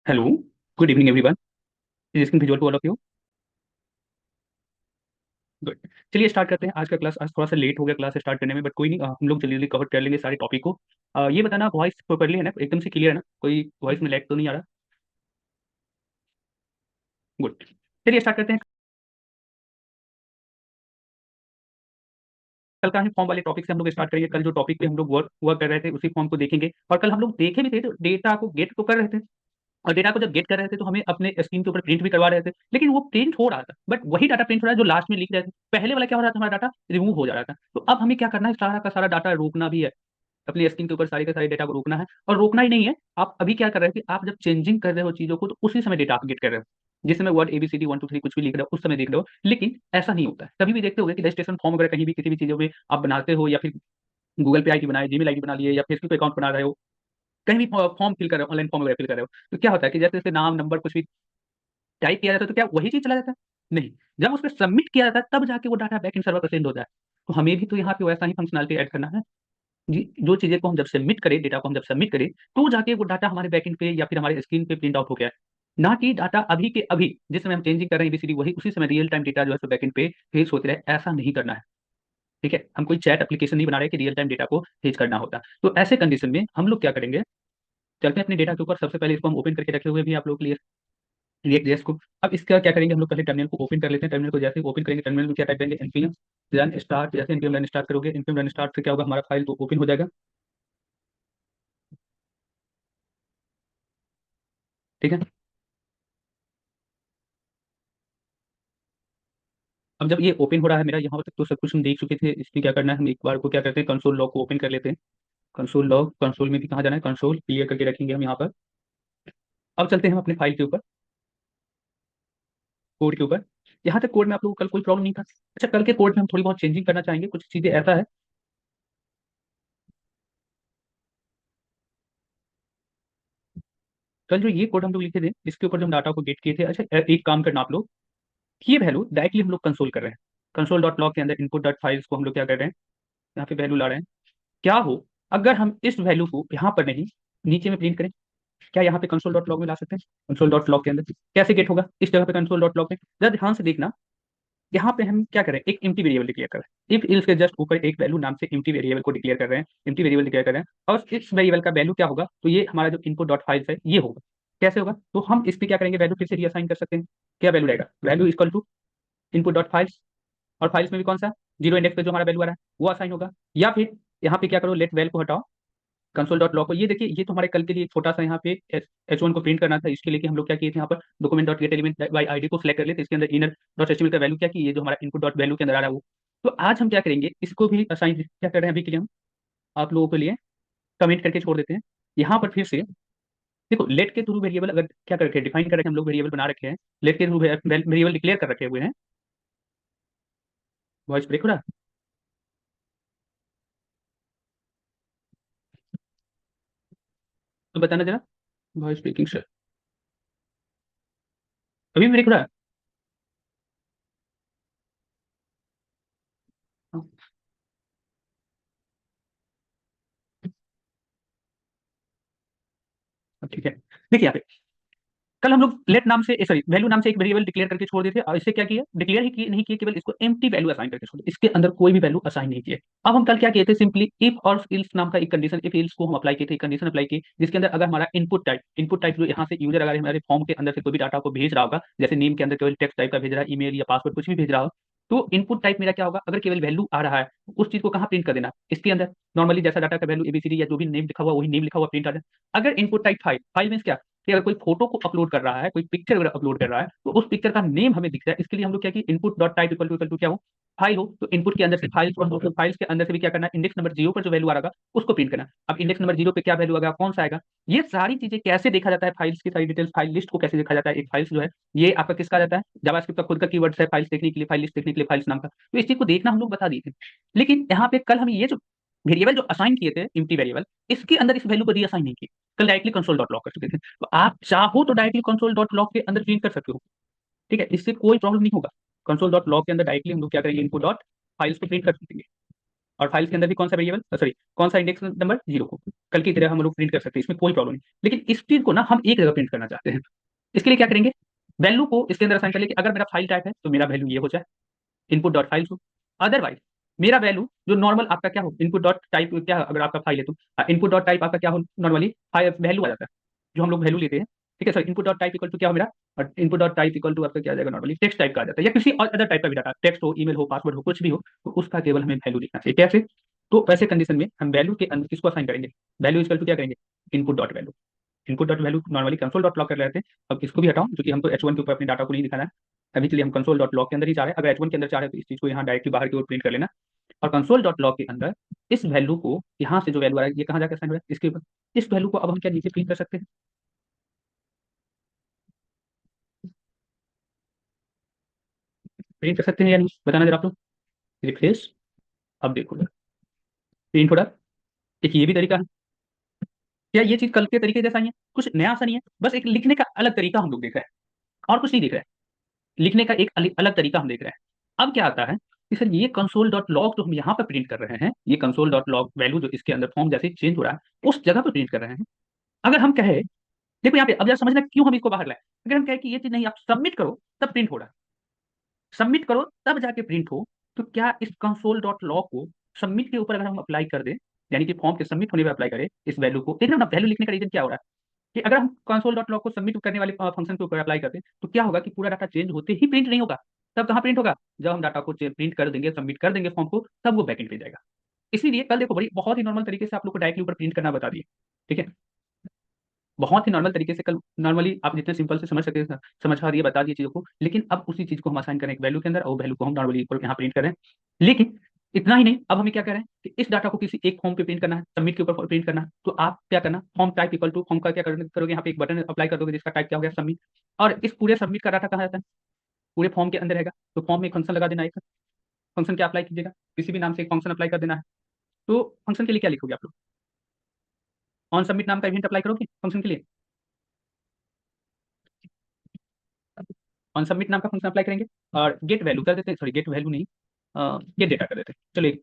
Hello, good evening everyone. Listening visual to all of you. Good. चलिए start करते हैं आज का क्लास। आज थोड़ा सा लेट हो गया क्लास स्टार्ट करने में, बट कोई नहीं, हम लोग जल्दी जल्दी कवर कर लेंगे सारे टॉपिक को। ये बताना, वॉइस प्रॉपर्ली है ना, एकदम से क्लियर है ना, कोई वॉइस में लैग तो नहीं आ रहा? गुड। चलिए स्टार्ट करते हैं। कल का हम फॉर्म वाले टॉपिक से हम लोग स्टार्ट करेंगे। कल जो टॉपिक पे हम लोग वर्क वर्क कर रहे थे उसी फॉर्म को देखेंगे, और कल हम लोग देखे भी थे तो डेटा को गेट तो कर रहे थे। और डेटा को जब गेट कर रहे थे तो हमें अपने स्क्रीन के ऊपर प्रिंट भी करवा रहे थे, लेकिन वो प्रिंट हो रहा था, बट वही डाटा प्रिंट हो रहा है जो लास्ट में लिख रहे थे। पहले वाला क्या हो रहा था, हमारा डाटा रिमूव हो जा रहा था। तो अब हमें क्या करना है, सारा का सारा डाटा रोकना भी है। अपनी स्क्रीन के ऊपर सारे के सारे डेटा को रोकना है। और रोकना ही नहीं है, आप अभी क्या कर रहे हो कि आप जब चेंजिंग कर रहे हो चीजों को तो उसी समय डेटा अपडेट कर रहे हो। जिस समय वर्ड एबीसीडी 1 2 3 कुछ भी लिख रहे हो उस समय देख रहे हो, लेकिन ऐसा नहीं होता है। कभी भी देखते हो कि रजिस्ट्रेशन फॉर्म वगैरह कहीं भी किसी भी चीजों में आप बनाते हो, या फिर गूगल पे आईडी बनाए, जीमेल आईडी बना लिए, या फेसबुक अकाउंट बना रहे हो, कहीं भी फॉर्म फिल कर रहे हो, ऑनलाइन फॉर्म वगैरह फिल कर रहे हो, तो क्या होता है कि जैसे जैसे नाम नंबर कुछ भी टाइप किया जाता है तो क्या वही चीज चला जाता है? नहीं। जब उस पर सबमिट किया जाता है तब जाके वो डाटा बैक इन सर्वर पर सेंड होता है। तो हमें भी तो यहाँ पे वैसा ही फंक्शनलिटी ऐड करना है। जी, जो चीजें को हम जब सबमिट करें, डेटा को हम जब सबमिट करें, तो जाके वो डाटा हमारे बैकएंड पे या फिर हमारे स्क्रीन पे प्रिंट आउट हो गया है। ना कि डाटा अभी के अभी जिस समय हम चेंजिंग कर रहे हैं एबीसीडी, वही उसी समय रियल टाइम डेटा जो है बैकएंड पे फेच होते रहे, ऐसा नहीं करना है। ठीक है, हम कोई चैट एप्लीकेशन नहीं बना रहे कि रियल टाइम डेटा को फेच करना होता। तो ऐसे कंडीशन में हम लोग क्या करेंगे, चलते हैं अपने डेटा के ऊपर। सबसे पहले इसको हम ओपन करके रखे हुए भी आप लोग के लिए, रिएक्ट जेएस को। अब इसका क्या करेंगे, हम लोग पहले टर्मिनल को ओपन कर लेते हैं। टर्मिनल को जैसे ओपन करेंगे, टर्मिनल में क्या टाइप करेंगे, एनपीएम रन स्टार्ट। जैसे एनपीएम रन स्टार्ट करोगे, एनपीएम रन स्टार्ट से क्या होगा, हमारा फाइल तो ओपन हो जाएगा। ठीक है। अब जब ये ओपन हो रहा है मेरा यहाँ तक तो सब कुछ हम देख चुके थे। इसमें क्या करना है, हम एक बार को क्या करते हैं, कंसोल लॉग को ओपन कर लेते हैं। कंसोल लॉग, कंसोल में भी कहाँ जाना है, कंसोल क्लियर करके रखेंगे हम यहाँ पर। अब चलते हैं हम अपने फाइल के ऊपर, कोड के ऊपर। यहाँ तक कोड में आप लोगों को कल कोई प्रॉब्लम नहीं था? अच्छा, कल के कोड में हम थोड़ी बहुत चेंजिंग करना चाहेंगे, कुछ चीजें ऐसा है। कल जो ये कोड हम लोग लिखे थे इसके ऊपर जो हम डाटा को गेट किए थे, अच्छा एक काम करना आप लोग, ये वैल्यू डायरेक्टली हम लोग कंसोल कर रहे हैं। कंसोल डॉट लॉग के अंदर इनपुट डॉट फाइल्स को हम लोग क्या कर रहे हैं, यहाँ पे वैल्यू ला रहे हैं। क्या हो अगर हम इस वैल्यू को यहाँ पर नहीं, नीचे में प्रिंट करें? क्या यहाँ पे कंसोल डॉट लॉग में ला सकते हैं? कंसोल डॉट लॉग के अंदर कैसे गेट होगा, इस जगह पे कंसोल डॉट लॉग में जरा ध्यान से देखना। यहाँ पे हम क्या करें, एक एम्प्टी वेरिएबल डिक्लेयर कर रहे हैं। इफ इल्स के जस्ट ऊपर एक वैल्यू नाम से एम्प्टी वेरिएबल को डिक्लेयर कर रहे हैं, एम्प्टी वेरिएबल डिक्लेयर कर रहे हैं। और इस वेरिएबल का वैल्यू क्या होगा, तो ये हमारा जो इनपुट डॉट फाइल्स है ये होगा। कैसे होगा, तो हम इस पे क्या करेंगे, वैल्यू फिर से रीअसाइन कर सकते हैं। क्या वैल्यू रहेगा, value equal to input dot files, और फाइल्स में भी कौन सा जीरो इंडेक्स पे जो हमारा वैल्यू आ रहा है वो असाइन होगा। या फिर यहाँ पे क्या करो, लेट वैल को हटाओ, कंसोल डॉट लॉग को। ये देखिए, ये तो हमारे कल के लिए एक छोटा सा यहाँ पे H1 को प्रिंट करना था। इसके लिए कि हम लोग क्या किए थे, यहाँ पर document dot gate element by ID को सिलेक्ट कर लेते, इसके अंदर इनर डॉट एचटीएमएल का वैल्यू क्या कि ये जो हमारा इनपुट डॉट वैल्यू के अंदर आ रहा है वो। तो आज हम क्या करेंगे, इसको भी असाइन क्या कर रहे हैं अभी के लिए हम आप लोगों के लिए कमेंट करके छोड़ देते हैं। यहाँ पर फिर से देखो, लेट के थ्रू वेरिएबल अगर क्या करके डिफाइन कर रखे हैं, हम लोग वेरिएबल बना रखे हैं, लेट के थ्रू वेरिएबल डिक्लेयर कर रखे हुए हैं। वॉइस ब्रेक हो रहा है? तो बताना जरा। वॉइस ब्रेकिंग सर, अभी भी ब्रेक हो रहा है? हाँ, अब ठीक है। देखिए यहाँ पे कल हम लोग लेट नाम से, सॉरी, वैल्यू नाम से एक वेरिएबल डिक्लेयर करके छोड़ दिए थे, और इससे क्या किया, डिक्लेयर ही किए नहीं किए, केवल इसको एम्प्टी वैल्यू असाइन करके छोड़ दिए, इसके अंदर कोई भी वैल्यू असाइन नहीं किए। अब हम कल क्या किए थे, सिंपली इफ और इल्स नाम का एक कंडीशन, इफ इल्स को हम अप्लाई किए थे, कंडीशन अप्लाई की, जिसके अंदर अगर हमारा इनपुट टाइप जो यहाँ से यूजर अगर हमारे फॉर्म के अंदर से कोई भी डाटा को भेज रहा होगा, जैसे नेम के अंदर केवल टेक्स्ट टाइप का भेज रहा है, ईमेल या पासवर्ड कुछ भी भेज रहा हो, तो इनपुट टाइप मेरा क्या होगा, अगर केवल वैल्यू आ रहा है उस चीज को कहाँ प्रिंट कर देना, इसके अंदर। नॉर्मली जैसा डाटा का वैल्यू एबीसीडी या जो भी नेम लिखा हुआ वही नेम लिखा हुआ प्रिंट आ जाए। अगर input type file, file means क्या कि अगर कोई फोटो को अपलोड कर रहा है, कोई पिक्चर वगैरह अपलोड कर रहा है, तो उस पिक्चर का नेम हमें दिख रहा है, इसके लिए हम लोग क्या कि input dot type equal to क्या हो, फाइल हो। तो इनपुट के अंदर से फाइल, और फाइल्स के अंदर से भी क्या करना है, इंडेक्स नंबर 0 पर जो वैल्यू आ रहा उसको प्रिंट करना। अब इंडेक्स नंबर 0 पे क्या वैल्यू आएगा, कौन सा आएगा, ये सारी चीजें कैसे देखा जाता है, फाइल्स की सारी डिटेल्स, फाइल लिस्ट को कैसे देखा जाता है। एक फाइल्स जो है ये आपका किसका जाता है, जावास्क्रिप्ट का खुद का कीवर्ड्स है फाइल्स देखने के लिए, फाइल लिस्ट देखने के लिए, फाइल्स नाम का। तो इस चीज को देखना हम लोग बता दिए थे। लेकिन यहाँ पे कल हम ये जो वेरिएबल जो असाइन किए थे, एम्प्टी वेरिएबल, इसके अंदर इस वैल्यू को रीअसाइन नहीं किए, कल डायरेक्टली कंसोल डॉट लॉग कर चुके थे। तो आप चाहो तो डायरेक्टली कंसोल डॉट लॉग के अंदर प्रिंट कर सकते हो। ठीक है, इससे कोई प्रॉब्लम नहीं होगा। कंसोल डॉट लॉग के अंदर डायरेक्टली हम लोग क्या करेंगे, इनपुट डॉट फाइल्स को प्रिंट कर देंगे। और फाइल्स के अंदर भी कौन सा वेरिएबल, सॉरी कौन सा इंडेक्स नंबर, 0 को कल की तरह हम लोग प्रिंट कर सकते हैं, इसमें कोई प्रॉब्लम नहीं। लेकिन इस चीज को ना हम एक जगह प्रिंट करना चाहते हैं। इसके लिए क्या करेंगे, वैल्यू को इसके अंदर असाइन कर ले कि अगर मेरा फाइल टाइप है तो मेरा वैल्यू ये हो जाए, इनपुट डॉट फाइल्स हो। अदरवाइज मेरा वैल्यू जो नॉर्मल आपका क्या हो, इनपुट डॉट टाइप क्या, अगर आपका फाइल है तो इनपुट डॉट टाइप आपका क्या हो, नॉर्मली वैल्यू आ जाता है, जो हम लोग वैल्यू लेते हैं। ठीक है sir, input dot type equal to क्या हो मेरा, और input dot type equal to आपका क्या आ जाएगा, नॉर्मली टेक्स्ट टाइप का आ जाता है, या किसी और अदर टाइप का भी डाटा, टेक्स्ट हो, ईमेल हो, पासवर्ड हो, कुछ भी हो, तो उसका केवल हमें वैल्यू लिखना चाहिए। कैसे, तो ऐसे कंडीशन में हम वैल्यू के अंदर किसको असाइन करेंगे, वैल्यू इक्वल टू क्या करेंगे, input dot value. Input dot value normally console dot log कर लेते हैं। अब इसको भी हटाओ क्योंकि हमको H1 के ऊपर अपने डाटा को नहीं दिखाना है, अभी के लिए हम कंसोल डॉट लॉग के अंदर ही जा रहे हैं। अगर H1 के अंदर चाह रहे हैं तो इस चीज को यहाँ डायरेक्टली बाहर की ओर प्रिंट कर लेना, और कंसोल डॉट लॉग के अंदर इस वैल्यू को, यहाँ से जो वैल्यू आ रहा है ये कहाँ जाकर असाइन हो रहा है, इसके ऊपर। इस वैल्यू को अब हम क्या नीचे प्रिंट कर सकते हैं, प्रिंट कर सकते हैं या नहीं, बताना जरा आप लोग। रिफ्रेश, अब देखो प्रिंट हो रहा है। एक ये भी तरीका है। क्या ये चीज कल के तरीके जैसा ही है, कुछ नया सा नहीं है, बस एक लिखने का अलग तरीका हम लोग देख रहे हैं और कुछ नहीं देख रहे हैं। लिखने का एक अलग तरीका हम देख रहे हैं। अब क्या आता है कि सर ये कंसोल डॉट लॉग जो हम यहाँ पर प्रिंट कर रहे हैं, ये कंसोल डॉट लॉग वैल्यू जो इसके अंदर फॉर्म जैसे चेंज हो रहा है उस जगह पर प्रिंट कर रहे हैं। अगर हम कहे, देखो यहाँ पे अब जरा समझना क्यों हम इसको बाहर लाए। अगर हम कहे कि ये चीज नहीं, आप सबमिट करो तब प्रिंट हो रहा है, सबमिट करो तब जाके प्रिंट हो, तो क्या इस कंसोल डॉट लॉग को सबमिट के ऊपर अगर हम अप्लाई कर दें, यानी कि फॉर्म के सबमिट होने पर अप्लाई करें इस वैल्यू को, देख रहे हो ना वैल्यू लिखने का रीजन क्या हो रहा है, कि अगर हम कंसोल डॉट लॉग को सबमिट करने वाले फंक्शन के ऊपर अप्लाई करते हैं तो क्या होगा कि पूरा डाटा चेंज होते ही प्रिंट नहीं होगा। तब कहाँ प्रिंट होगा, जब हम डाटा को प्रिंट कर देंगे, सबमिट कर देंगे फॉर्म को, तब वो बैकएंड पे जाएगा। इसीलिए कल देखो बड़ी बहुत ही नॉर्मल तरीके से आप लोग को डायरेक्टली ऊपर प्रिंट करना बता दिए। ठीक है, बहुत ही नॉर्मल तरीके से कल नॉर्मली आप जितने सिंपल से समझ सके समझा दिए, बता दिए चीज़ों को, लेकिन अब उसी चीज़ को हम असाइन करें एक वैल्यू के अंदर, और वैल्यू को हम नॉर्मली यहाँ प्रिंट करें। लेकिन इतना ही नहीं, अब हमें क्या करें कि इस डाटा को किसी एक फॉर्म पे प्रिंट करना है, सबमिट के ऊपर प्रिंट करना है, तो आप क्या करना, form type equal to form का क्या करोगे, यहाँ पे एक बटन अप्लाई कर दोगे जिसका टाइप क्या हो गया, सबमिट। और इस पूरे सबमिट का डाटा कहाँ जाता है, पूरे फॉर्म के अंदर रहेगा। तो फॉर्म में एक फंक्शन लगा देना, एक फंक्शन क्या अप्लाई कीजिएगा, किसी भी नाम से एक फंक्शन अप्लाई कर देना है। तो फंक्शन के लिए क्या लिखोगे आप लोग, ऑन सबमिट नाम का इवेंट अप्लाई करोगे फंक्शन के लिए, ऑन सबमिट नाम का फंक्शन अप्लाई करेंगे, और गेट वैल्यू कर देते हैं, सॉरी गेट वैल्यू नहीं, गेट डेटा कर देते हैं। चलो एक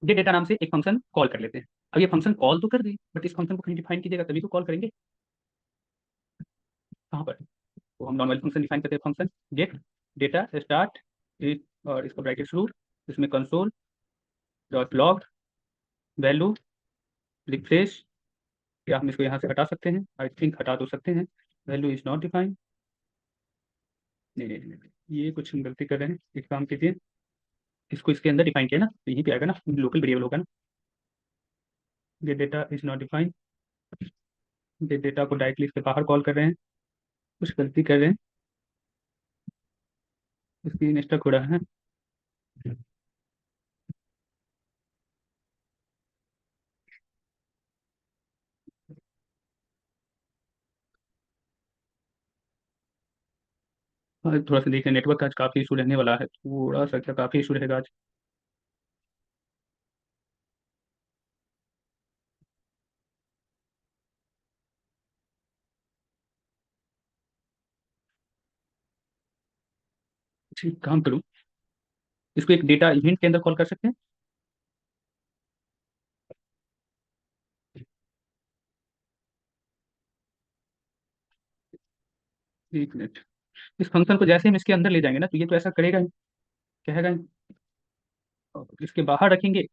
गेट डेटा नाम से एक फंक्शन कॉल कर लेते हैं। अब ये फंक्शन कॉल तो कर दी, बट इस फंक्शन को कहीं डिफाइन कीजिएगा तभी तो कॉल करेंगे, कहाँ पर। तो हम नॉर्मल फंक्शन डिफाइन करते हैं, फंक्शन गेट डेटा स्टार्ट, और इसको ब्रैकेट शुरू, इसमें console dot log value refresh, या हम इसको यहाँ से हटा सकते हैं, आई थिंक हटा तो सकते हैं, वैल्यू इज नॉट डिफाइंड, नहीं नहीं नहीं, ये कुछ हम गलती कर रहे हैं, एक काम कीजिए, इसको इसके अंदर डिफाइन किया ना तो यहीं पे आएगा ना, लोकल वेरिएबल होगा ना, gate data is not defined, gate data को डायरेक्टली इसके बाहर कॉल कर रहे हैं, कुछ गलती कर रहे हैं, स्क्रीन स्टक हो रहा है। थोड़ा सा देखिए, नेटवर्क आज काफ़ी इशू रहने वाला है, थोड़ा सा क्या काफ़ी इशू रहेगा आज। ठीक, काम करूँ, इसको एक डेटा इवेंट के अंदर कॉल कर सकते हैं। एक मिनट, इस फंक्शन को जैसे हम इसके अंदर ले जाएंगे ना तो ये तो ऐसा करेगा ही, कहेगा ही, और इसके बाहर रखेंगे।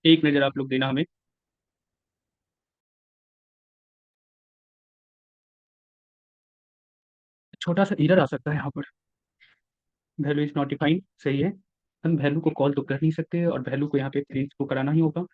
एक नज़र आप लोग देना हमें, छोटा सा एरर आ सकता है यहाँ पर, वैल्यू इज नॉट डिफाइंड सही है, हम वैल्यू को कॉल तो कर नहीं सकते और वैल्यू को यहाँ पे प्रिंट को कराना ही होगा।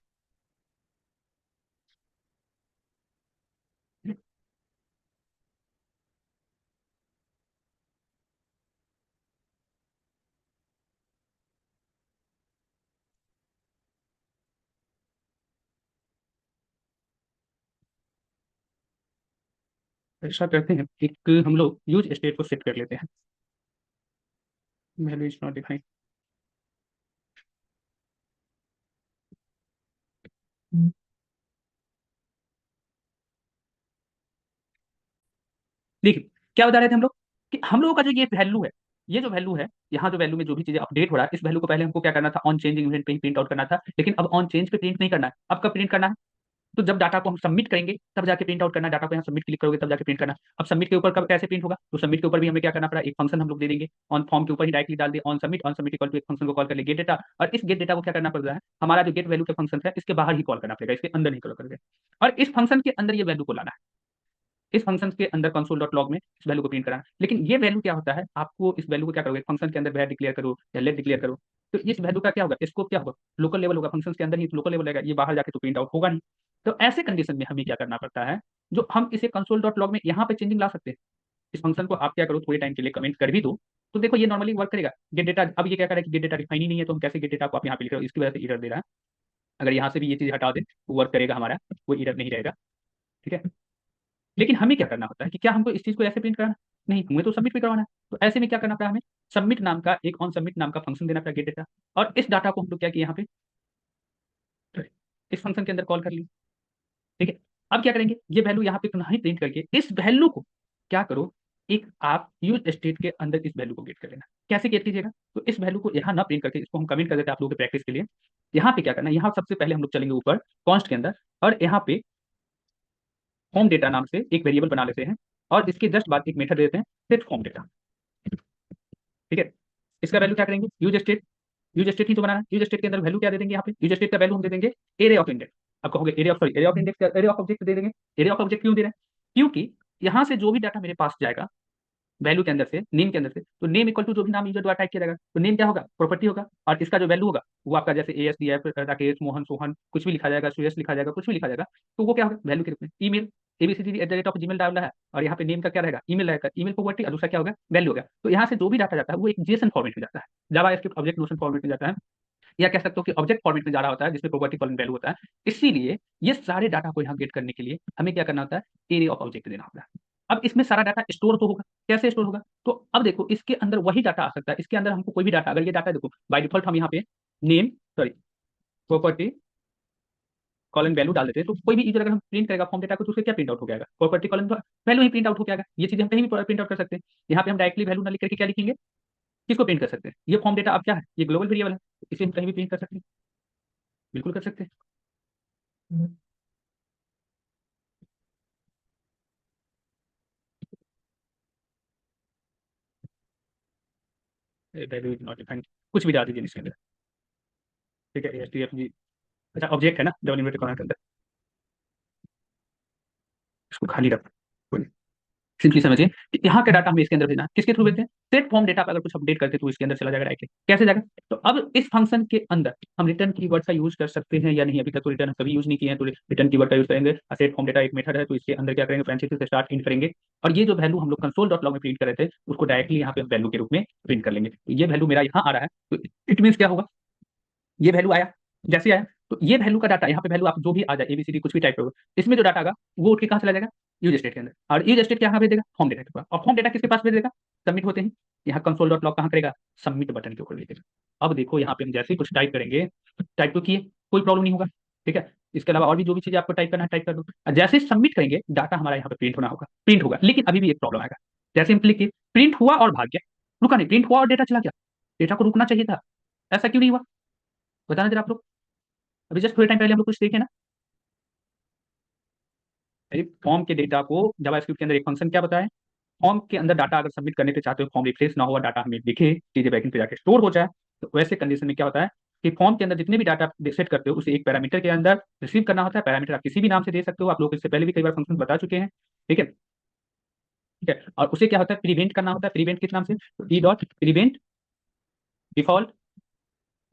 ऐसा करते हैं, एक हम लोग यूज स्टेट को सेट कर लेते हैं। Value is not defined. देखिए क्या बता रहे थे हम लोग कि हम लोगों का जो ये वैल्यू है, ये जो वैल्यू है, यहाँ जो वैल्यू में जो भी चीजें अपडेट हो रहा है, इस वैल्यू को पहले हमको क्या करना था, ऑन चेंजिंग इवेंट पे ही प्रिंट आउट करना था, लेकिन अब ऑन चेंज पे प्रिंट नहीं करना है। अब कब प्रिंट करना है? तो जब डाटा को हम सबमिट करेंगे तब जाके प्रिंट आउट करना है। डाटा को यहाँ सबमिट क्लिक करोगे तब जाके प्रिंट करना है। अब सबमिट के ऊपर कब कैसे प्रिंट होगा? तो सबमिट के ऊपर भी हमें क्या करना पड़ा, एक फंक्शन हम लोग दे देंगे, ऑन फॉर्म के ऊपर ही डायरेक्टली डाल दे ऑन सबमिट इक्वल टू एक फंक्शन को कॉल कर ले गेट डेटा। और इस गेट डेटा को क्या करना पड़ रहा है, हमारा जो गेट वैल्यू का फंक्शन है इसके बाहर ही कॉल करना पड़ेगा, इसके अंदर नहीं कॉल करेंगे। और इस फंक्शन के अंदर ये वैल्यू को लाना है, इस फंक्शन के अंदर कंसोल डॉट लॉग में इस वैल्यू को प्रिंट कराना। लेकिन ये वैल्यू क्या होता है, आपको इस वैल्यू को क्या करोगे, फंक्शन के अंदर वैल्यू डिक्लेयर करो या लेट डिक्लेयर करो, तो इस वैल्यू का क्या होगा, इसको क्या होगा, लोकल लेवल होगा, फंक्शन के अंदर ही लोकल लेवल रहेगा, ये बाहर जाके तो प्रिंट आउट होगा नहीं। तो ऐसे कंडीशन में हमें क्या करना पड़ता है, जो हम इसे कंसोल डॉट लॉग में यहाँ पे चेंजिंग ला सकते हैं। इस फंक्शन को आप क्या करो, थोड़े टाइम के लिए कमेंट कर भी दो, तो देखो ये नॉर्मली वर्क करेगा। गेट डेटा, अब ये क्या करेगा कि गेट डेटा डिफाइन ही नहीं है, तो हम कैसे गेट डेटा को आप यहाँ पे लिख रहे हो, इसकी वजह से एरर दे रहा है। अगर यहाँ से भी ये चीज हटा दे तो वर्क करेगा हमारा, कोई एरर नहीं रहेगा। ठीक है। लेकिन हमें क्या करना होता है कि क्या हमको इस चीज को ऐसे प्रिंट कराना, नहीं हमें तो सबमिट भी करवाना है। तो ऐसे में क्या करना पड़ा हमें, सबमिट नाम का एक ऑन सबमिट नाम का फंक्शन देना पड़ा गेट डेटा। और इस डाटा को हम लोग क्या किया यहाँ पे, इस फंक्शन के अंदर कॉल कर लिया। ठीक है। अब क्या करेंगे, ये वैल्यू यहाँ पे पुनः ही प्रिंट करके इस वैल्यू को क्या करो, एक आप यूज स्टेट के अंदर इस वैल्यू को गेट कर लेना। कैसे गेट कीजिएगा, तो इस वैल्यू को यहाँ ना प्रिंट करके इसको हम कमेंट कर देते हैं आप लोगों के प्रैक्टिस के लिए। यहाँ पे क्या करना है, यहाँ सबसे पहले हम लोग चलेंगे ऊपर कॉन्स्ट के अंदर, और यहाँ पे फॉर्म डेटा नाम से एक वेरिएबल बना लेते हैं, और इसके जस्ट बाद एक मेथड देते हैं सेट फॉर्म डेटा। ठीक है। इसका वैल्यू क्या करेंगे, यूज स्टेट, यूज स्टेट ही तो बनाना है। यूज स्टेट के अंदर वैल्यू क्या दे देंगे, यहाँ पे यूज स्टेट का वैल्यू हम दे देंगे एरे ऑफ इंडेक्स। अब कहोगे array of, sorry array of index, array of object दे देंगे। एरे ऑफ ऑब्जेक्ट क्यों दे रहे हैं, क्योंकि यहाँ से जो भी डाटा मेरे पास जाएगा वैल्यू के अंदर से, नेम के अंदर से, तो नेम इक्वल टू जो भी नाम यूजर द्वारा टाइप किया जाएगा, तो नेम क्या होगा, प्रॉपर्टी होगा। और इसका जो वैल्यू होगा वो आपका जैसे ASDF राकेश मोहन सोहन कुछ भी लिखा जाएगा, सुयश लिखा जाएगा, कुछ भी लिखा जाएगा, तो वो क्या होगा वैल्यू के रूप में। ईमेल abcd@gmail डालना है, और यहाँ पे नेम का क्या रहेगा, ईमेल रहेगा, ईमेल प्रॉपर्टी, और दूसरा क्या होगा वैल्यू होगा। तो यहाँ से जो भी डाटा जाता है वो एक जेसन फॉर्मेट में जाता है, जावा स्क्रिप्ट ऑब्जेक्ट नोशन फॉर्मेट में जाता है, या कह सकते हो कि ऑब्जेक्ट फॉर्मेट में जा रहा होता है, जिसमें प्रॉपर्टी कॉलन वैल्यू होता है। इसीलिए ये सारे डाटा को यहाँ गेट करने के लिए हमें क्या करना होता है, एरे ऑफ ऑब्जेक्ट देना होता है। अब इसमें सारा डाटा स्टोर तो होगा, कैसे स्टोर होगा, तो अब देखो इसके अंदर वही डाटा आ सकता है, इसके अंदर हमको कोई भी डाटा, अगर ये डाटा देखो बाय डिफॉल्ट हम यहाँ पे name, sorry property colon value डाल देते हैं, तो कोई भी यूजर अगर हम प्रिंट करेगा फॉर्म डेटा को तो उसका क्या प्रिंट आउट हो जाएगा, प्रॉपर्टी कॉलन वैल्यू ही प्रिंट आउट हो जाएगा। ये चीजें हम कहीं भी प्रिंट आउट कर सकते हैं। यहाँ पे हम डायरेक्टली वैल्यू ना लिख करके क्या लिखेंगे, किसको प्रिंट कर सकते हैं, ये फॉर्म डेटा अब क्या है, ये ग्लोबल वेरिएबल है, इसे हम कहीं भी प्रिंट कर सकते हैं, बिल्कुल कर सकते हैं। वैल्यू इज नॉट डिफाइंड, कुछ भी डाल दीजिए इसके अंदर। ठीक है, HDFG, अच्छा ऑब्जेक्ट है ना डबल इन्वर्टेड कॉमा के अंदर, इसको खाली रखो। सिंपली समझिए कि यहाँ का डाटा हमें इसके अंदर भेजना है, किसके थ्रू भेजते हैं, सेट फॉर्म डेटा पर अगर कुछ अपडेट करते हैं तो इसके अंदर चला जाएगा डायरेक्टली। कैसे जाएगा, तो अब इस फंक्शन के अंदर हम रिटर्न कीवर्ड का यूज कर सकते हैं या नहीं, अभी तक तो रिटर्न कभी यूज नहीं किए हैं, तो रिटर्न कीवर्ड का यूज करेंगे। सेट फॉर्म डेटा एक मेथड है, तो इसके अंदर क्या करेंगे, पैरेंथेसिस से स्टार्ट इंट करेंगे, और ये जो वैल्यू हम लोग कंसोल डॉट लॉग में प्रिंट कर रहे थे उसको डायरेक्टली यहाँ पे वैल्यू के रूप में प्रिंट कर लेंगे। तो ये वैल्यू मेरा यहाँ आ रहा है, तो इट मीन क्या होगा, ये वैल्यू आया, जैसे आया तो ये वैल्यू का डाटा यहाँ पे वैल्यू आप जो भी आ जाए ABCD कुछ भी टाइप करोगे, इसमें जो डाटा आएगा वो उठ के कहाँ चला जाएगा, यूज स्टेट के अंदर, और यूज स्टेट क्या भेज देगा, फॉर्म डेटा के पास, और फॉर्म डेटा किसके पास भेज देगा, सबमिट होते हैं यहाँ कंसोल डॉट लॉग कहाँ करेगा, सबमिट बटन के ऊपर भेज देगा। अब देखो यहाँ पे हम जैसे ही कुछ टाइप करेंगे, टाइप तो किए, कोई प्रॉब्लम नहीं होगा। ठीक है। इसके अलावा और भी जो भी चीजें आपको टाइप करना है टाइप कर दो, और जैसे ही सबमिट करेंगे डाटा हमारा यहाँ पे प्रिंट होना होगा, प्रिंट होगा। लेकिन अभी भी एक प्रॉब्लम आएगा, जैसे हम क्लिक किए प्रिंट हुआ और भाग गया, रुका नहीं, प्रिंट हुआ और डेटा चला गया, डेटा को रुकना चाहिए था, ऐसा क्यों नहीं हुआ, बताना जरा आप लोग। अभी जस्ट थोड़े टाइम पहले हम लोग कुछ देखे ना, फॉर्म के डेटा को जावास्क्रिप्ट के अंदर एक फंक्शन क्या बताया, फॉर्म के अंदर डाटा अगर सबमिट करने के चाहते हो, फॉर्म रिफ्रेश ना हुआ डाटा हमें दिखे, चीजें बैकएंड पे जाके स्टोर हो जाए, तो वैसे कंडीशन में क्या होता है कि फॉर्म के अंदर जितने भी डाटा सेट करते हो उसे एक पैरामीटर के अंदर रिसीव करना होता है। पैरामीटर आप किसी भी नाम से दे सकते हो, आप लोग इससे पहले भी कई बार फंक्शन बता चुके हैं। ठीक है। ठीक है, और उसे क्या होता है, प्रीवेंट करना होता है। प्रीवेंट किस नाम से, ई डॉट प्रीवेंट डिफॉल्ट,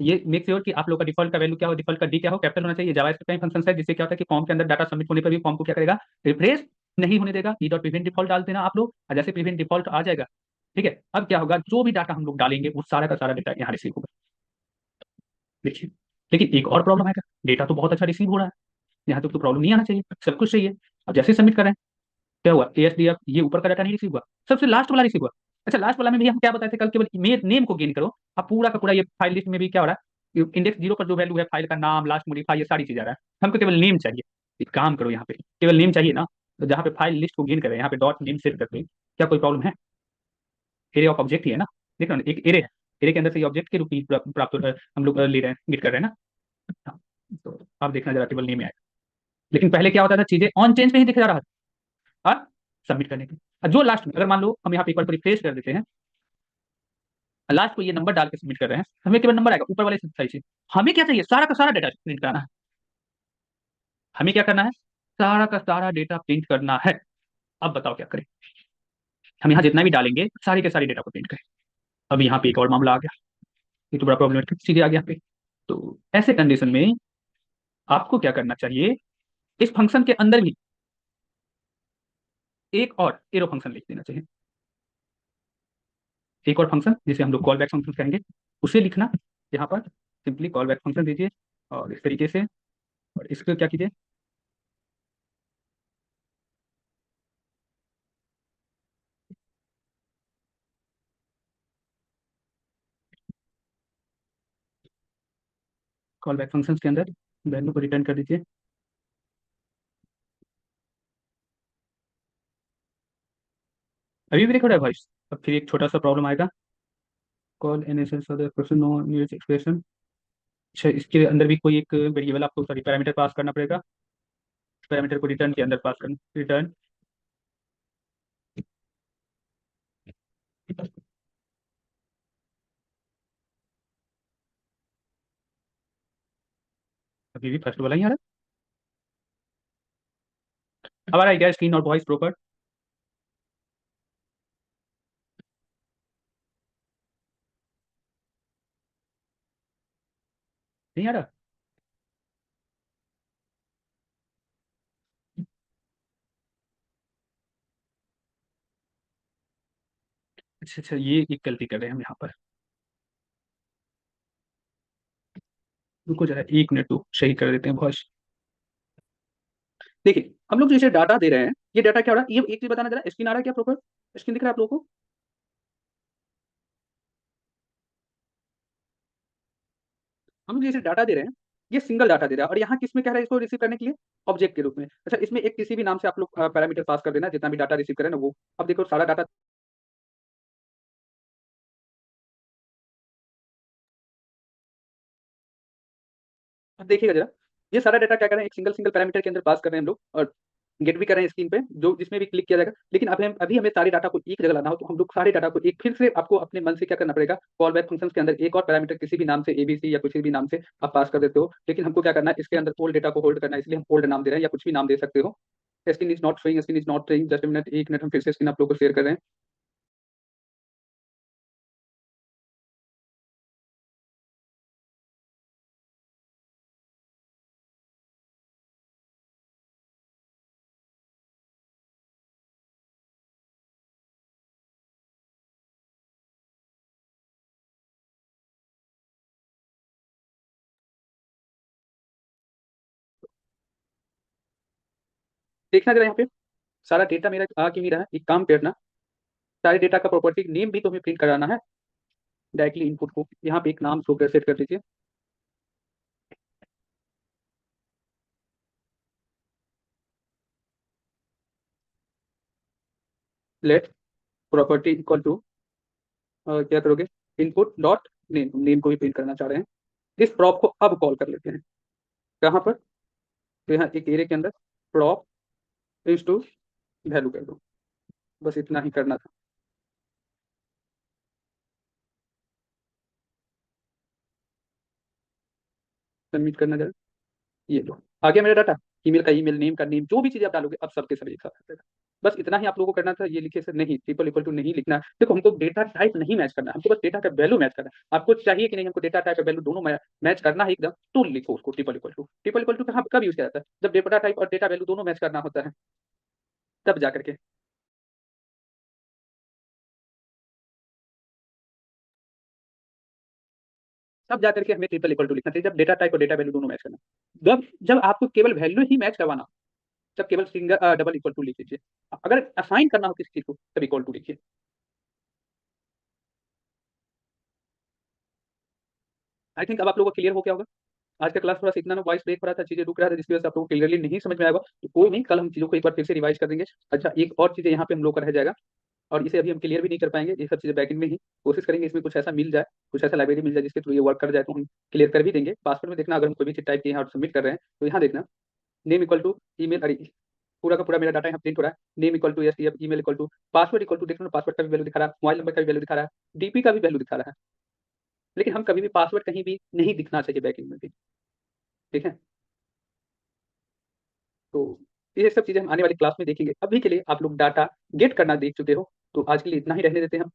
ये मेक श्योर कि आप लोग का डिफॉल्ट का वैल्यू क्या हो, डिफॉल्ट का डी क्या हो, कैपिटल होना चाहिए। जावास्क्रिप्ट का फंक्शन है जिससे क्या होता है कि फॉर्म के अंदर डाटा सबमिट होने पर भी फॉर्म को क्या करेगा, रिफ्रेश नहीं होने देगा। ई डॉट प्रिवेंट डिफॉल्ट डाल देना आप लोग, और जैसे प्रिवेंट डिफॉल्ट आ जाएगा, ठीक है, अब क्या होगा, जो भी डाटा हम लोग डालेंगे वो सारा का सारा डेटा यहाँ रिसीव होगा। देखिए, लेकिन एक और प्रॉब्लम आएगा, डेटा तो बहुत अच्छा रिसीव हो रहा है, यहाँ तक तो प्रॉब्लम नहीं आना चाहिए, सब कुछ सही है। अब जैसे सबमिट कर रहे हैं, क्या हुआ, ASDF ये ऊपर का डाटा नहीं रिसीव हुआ, सबसे लास्ट वाला रिसीव हुआ। अच्छा, लास्ट वाला में भी हम क्या बताए थे कल, केवल नेम को गेन करो। अब पूरा का पूरा ये फाइल लिस्ट में भी क्या हो रहा है, इंडेक्स 0 पर जो वैल्यू है, फाइल का नाम, लास्ट मॉडिफाई, ये सारी चीज आ रहा है। हमको केवल नेम चाहिए। एक काम करो, यहाँ पे केवल नेम चाहिए ना, तो जहाँ पे फाइल लिस्ट को गेन करे यहाँ पे डॉट नेम सेट करते हैं। क्या कोई प्रॉब्लम है? एरे ऑफ ऑब्जेक्ट ही है ना, देख रहे हो ना, एक एरे है। एरे के अंदर से ये ऑब्जेक्ट के रूप में प्राप्त हम लोग ले रहे हैं, गेट कर रहे हैं ना। हाँ, तो आप देखना जरा केवल नेम में आएगा। लेकिन पहले क्या होता था, चीजें ऑन चेंज पे ही दिख जा रहा था, और सबमिट करने के और जो लास्ट में, अगर मान लो हम यहाँ पे एक बार रिफ्रेश कर देते हैं, लास्ट को ये नंबर डाल के सबमिट कर रहे हैं, हमें केवल नंबर आएगा ऊपर वाले सही से। हमें क्या चाहिए, सारा का सारा डेटा प्रिंट कराना है। हमें क्या करना है, सारा का सारा डेटा प्रिंट करना है। अब बताओ क्या करें। हम यहाँ जितना भी डालेंगे सारे के सारे डेटा को प्रिंट करें। अब यहाँ पे एक और मामला आ गया, ये तो बड़ा प्रॉब्लम सीधे आ गया यहाँ पे। तो ऐसे कंडीशन में आपको क्या करना चाहिए, इस फंक्शन के अंदर भी एक और एरो फंक्शन लिख देना चाहिए। एक और फंक्शन जिसे हम लोग कॉल बैक फंक्शन कहेंगे, उसे लिखना यहाँ पर, सिंपली कॉल बैक फंक्शन दीजिए और इस तरीके से, और इसको क्या कीजिए, कॉल बैक फंक्शन के अंदर वैल्यू को रिटर्न कर दीजिए। अभी भी रिकॉर्ड है वॉइस? अब फिर एक छोटा सा प्रॉब्लम आएगा, call N S S question no news expression. अच्छा, इसके अंदर भी कोई एक वेरिएबल आपको, सॉरी, पैरामीटर पास करना पड़ेगा। पैरामीटर को रिटर्न के अंदर पास करना, रिटर्न। अभी भी फर्स्ट वाला ही आ रहा है। अब आ रहा है क्या स्क्रीन और वॉइस प्रॉपर? नहीं आ रहा? अच्छा अच्छा, ये एक गलती कर रहे हैं हम यहाँ पर। रुको जरा 1 मिनट, तो सही कर देते हैं वॉइस। देखिए, हम लोग जैसे डाटा दे रहे हैं, ये डाटा क्या हो रहा है, ये एक चीज बताना जरा, स्क्रीन आ रहा है क्या प्रॉपर? स्क्रीन दिख रहा है आप लोगों को? हम लोग जैसे डाटा दे रहे हैं, ये सिंगल डाटा दे रहा है, और यहाँ किस में कह रहा है इसको रिसीव करने के लिए, ऑब्जेक्ट के रूप में। अच्छा, इसमें एक किसी भी नाम से आप लोग पैरामीटर पास कर देना, जितना भी डाटा रिसीव करें ना वो। अब देखो सारा डाटा, अब देखिएगा जरा, ये सारा डाटा क्या कर रहे हैं, एक सिंगल सिंगल पैरामीटर के अंदर पास कर रहे हैं हम लोग, और गेट भी कर रहे हैं स्क्रीन पे, जो जिसमें भी क्लिक किया जाएगा। लेकिन अभी हमें सारे डाटा को एक जगह लाना हो, तो हम लोग सारे डाटा को एक, फिर से आपको अपने मन से क्या करना पड़ेगा, कॉल बैक फंक्शन के अंदर एक और पैरामीटर किसी भी नाम से, ABC या किसी भी नाम से आप पास कर देते हो। लेकिन हमको क्या करना है, इसके अंदर ओल्ड डेटा को होल्ड करना है, इसलिए हम ओल्ड नाम दे रहे हैं, या कुछ भी नाम दे सकते हो। Screen is not showing, screen is not showing, just minute, 1 minute, हम फिर से स्क्रीन आप लोग को शेयर कर रहे हैं। देखना जरा यहाँ पे, सारा डेटा मेरा आ क्यों नहीं रहा है, एक काम करना, सारे डेटा का प्रॉपर्टी नेम भी तो हमें प्रिंट कराना है। डायरेक्टली इनपुट को यहाँ पे एक नाम शो कर सेट कर दीजिए, लेट प्रॉपर्टी इक्वल टू, क्या करोगे, इनपुट डॉट नेम, नेम को भी प्रिंट करना चाह रहे हैं। इस प्रॉप को अब कॉल कर लेते हैं, कहाँ पर, तो यहाँ एक एरे के अंदर प्रॉप इज टू वैल्यू कर दो। बस इतना ही करना था। सबमिट करना जरा, ये लो आ गया मेरा डाटा। ईमेल का ईमेल, नेम का नेम, जो भी चीज़ आप डालोगे अब सबके सब एक साथ आ जाएगा। बस इतना ही आप लोगों को करना था, ये लिखे से नहीं, ट्रिपल इक्वल टू नहीं लिखना है। देखो, हमको डेटा टाइप नहीं मैच करना है, हमको बस डेटा का वैल्यू मैच करना है। आपको चाहिए कि नहीं हमको डेटा टाइप और वैल्यू दोनों मैच करना है एकदम, तो लिखो उसको triple equal to. Triple equal to कहाँ कब यूज किया जाता है, जब डेटा टाइप और डेटा वैल्यू दोनों मैच करना होता है, तब जा करके, तब जा करके हमें ट्रिपल इक्वल टू लिखना चाहिए, जब डेटा टाइप और डेटा वैल्यू दोनों मैच करना। जब जब आपको केवल वैल्यू ही मैच करवाना, जब केवल सिंगल डबल इक्वल टू लिख लीजिए। अगर असाइन करना हो किसी चीज़ को तब इक्वल टू लिखिए। आई थिंक अब आप लोगों को क्लियर हो गया होगा। आज का क्लास थोड़ा-सा इतना ना वॉइस ब्रेक हो रहा था, चीज़ें रुक रहा था जिसकी वजह से आप लोगों को क्लियरली नहीं समझ में आया होगा। तो कोई नहीं, कल हम चीज़ों को एक बार फिर से रिवाइज़ कर देंगे। अच्छा, एक और चीज़ यहाँ पे हम लोग का रह जाएगा और इसे अभी हम क्लियर भी नहीं कर पाएँगे, ये सब चीज़ें बैकएंड में ही कोशिश करेंगे इसमें कुछ ऐसा मिल जाए, कुछ ऐसा लाइब्रेरी मिल जाए जिसके थ्रू ये वर्क कर जाए तो हम क्लियर कर भी देंगे। पासवर्ड में देखना अगर हम कोई भी चीज़ टाइप किए हैं और सबमिट कर रहे हैं, तो यहाँ देखना नेम इक्वल टू ईमेल अरे! पूरा का पूरा मेरा डाटा यहाँ प्रिंट हो रहा है। Name equal to STF, email equal to password equal to देख रहे हो पासवर्ड का भी वैल्यू दिखा रहा है, मोबाइल नंबर का भी वैल्यू दिखा रहा है, डीपी का भी वैल्यू दिखा रहा है। लेकिन हम कभी भी पासवर्ड कहीं भी नहीं दिखना चाहिए बैकएंड में भी, ठीक है? तो ये सब चीज़ें हम आने वाली क्लास में देखेंगे। अभी के लिए आप लोग डाटा गेट करना देख चुके हो, तो आज के लिए इतना ही रहने देते हैं हम,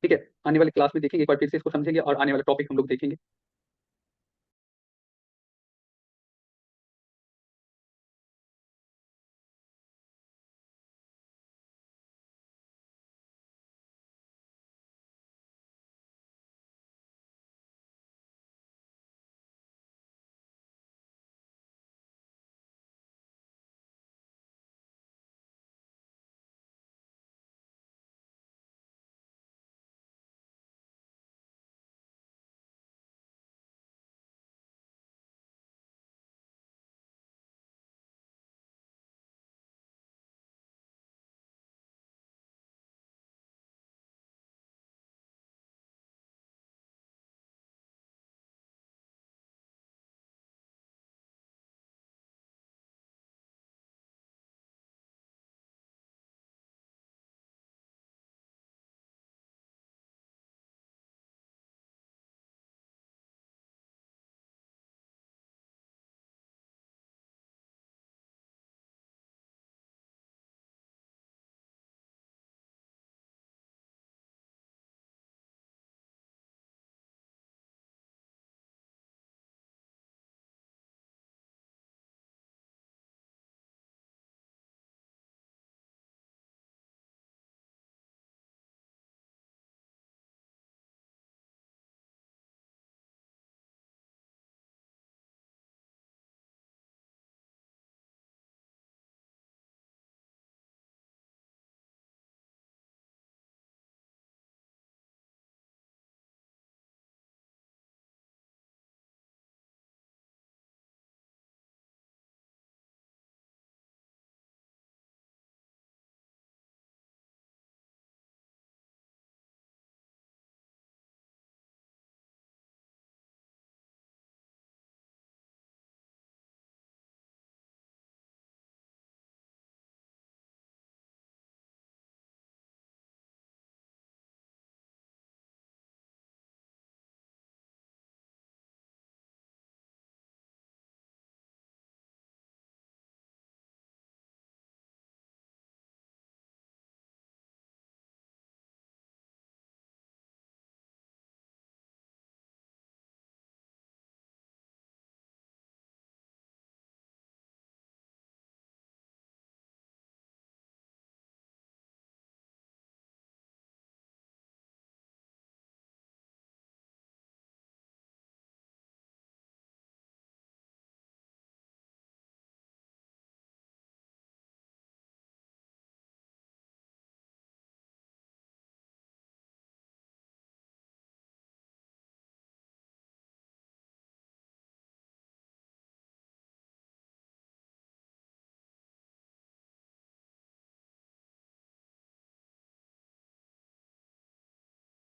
ठीक है? आने वाली क्लास में देखेंगे, एक बार फिर से इसको समझेंगे और आने वाला टॉपिक हम लोग देखेंगे।